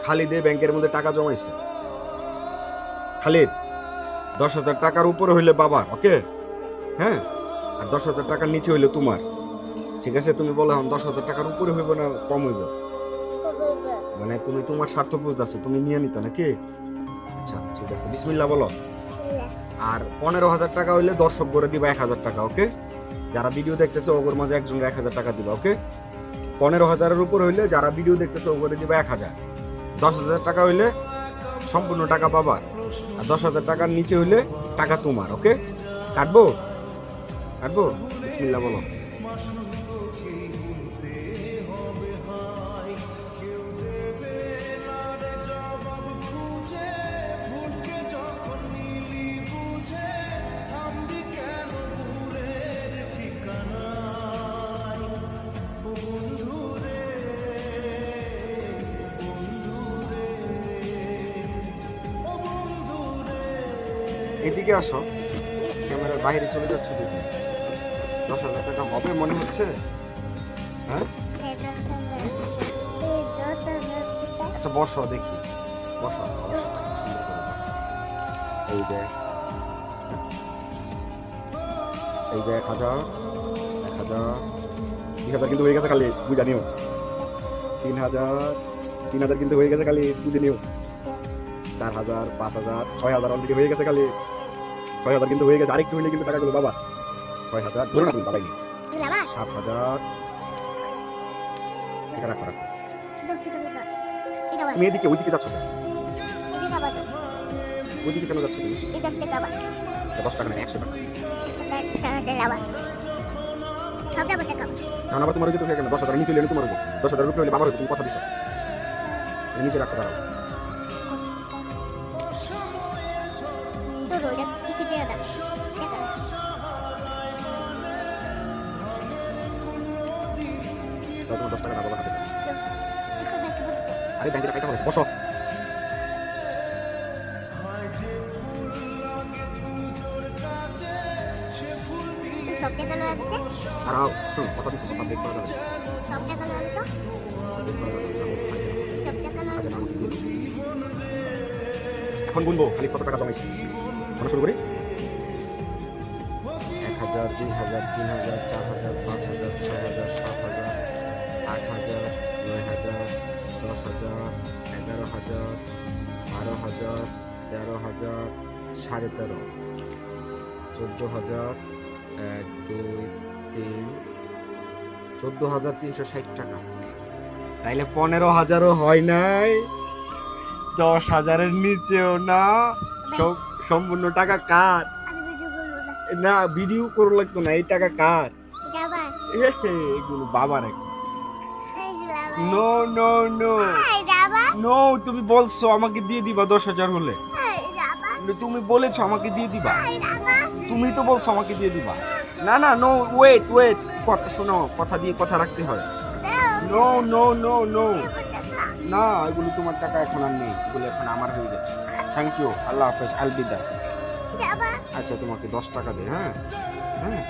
খালিদে ব্যাংকের মধ্যে টাকা জমাইছে। খালিদ 10,000 টাকার উপরে হইলে বাবার, ওকে? হ্যাঁ, আর 10,000 টাকার নিচে হইলে তোমার। ঠিক আছে, তুমি বলো এখন 10,000 টাকার উপরে হইব না কম হইব? মানে তুমি তোমার স্বার্থ বুঝতেছো, তুমি নিয়ে নিতা নাকি? আচ্ছা ঠিক আছে, বিসমিল্লাহ বলো। আর 15,000 টাকা হইলে দর্শক করে দিবা 1,000 টাকা, ওকে? যারা ভিডিও দেখতেছে ওগোর মাঝে একজন 1,000 টাকা দিবা, ওকে? 15,000-এর উপর হইলে যারা ভিডিও দেখতেছে ওগোরে দিবা 1,000। 10,000 টাকা হইলে সম্পূর্ণ টাকা বাবার, আর 10,000 টাকার নিচে হইলে টাকা তোমার, ওকে? কাটবো কাটবো, বিসমিল্লাহ বলো। এদিকে আসো, ক্যামেরার বাইরে চলে যাচ্ছে দিদি। 10,000 টাকা হবে মনে হচ্ছে? হ্যাঁ আচ্ছা বসো দেখি, বসো বসো, সুন্দর করে বসো। এই যে 1,000, 1,000, 2,000 কিন্তু হয়ে গেছে, খালি বুঝা নিও। 3,000 কিন্তু হয়ে গেছে, খালি বুঝে নিও। 4,000, 5,000, 6,000 অলরেডি হয়ে গেছে, খালি 6,000 কিন্তু হয়ে গেছে। আরেকটু হইলে কিন্তু টাকাগুলো বাবা। 6,000 ধরো না, তুমি বাবাই নি। 7,000, এটা রাখো রাখো। তুমি এদিকে ওইদিকে যাচ্ছ কেন? ওইদিকে কেন যাচ্ছ তুমি? 10 টাকা না, 100 টাকা। কারণ আবার তোমার যেতেছে কেন? 10,000 নিচে হইলে তোমার হইব, 10,000 উপরে হইলে বাবার হইব, তুমি কথা দিছো। নিচে রাখো, দাঁড়াও। তোমার 10 টাকা না বাবার হাতে। আরে ব্যাংকে টাকা হয়েছে, বসো। দাঁড়াও, কথা দিছো, কথা ব্রেক করা যাবে। এখন বলবো খালি কত টাকা জমাইছি। আমরা শুরু করি। 1,000, 2,000, 3,000, 4,000, 5,000, 6,000, 7,000, 8,000, 9,000, 10,000, 11,000, 12,000, 13,000, 13,500, 14,000, 1, 2, 3, 14,360 টাকা। তাইলে 15,000ও হয় নাই, 10,000-এর নিচেও না। সম্পূর্ণ টাকা কার? না ভিডিও করো লাগতো না, এই টাকা কার? এগুলো বাবার। নো নো নো নো, তুমি বলছো আমাকে দিয়ে দিবা 10,000 হলে। তুমি বলেছো আমাকে দিয়ে দিবা, তুমি তো বলছো আমাকে দিয়ে দিবা। না না, নো, ওয়েট ওয়েট, কথা শোনো, কথা দিয়ে কথা রাখতে হয়। নো নো নো নো, না এগুলো তোমার টাকা এখন আর নেই, এগুলো এখন আমার হয়ে গেছে। থ্যাংক ইউ, আল্লাহ হাফেজ, আলবিদা। আচ্ছা তোমাকে 10 টাকা দে। হ্যাঁ হ্যাঁ,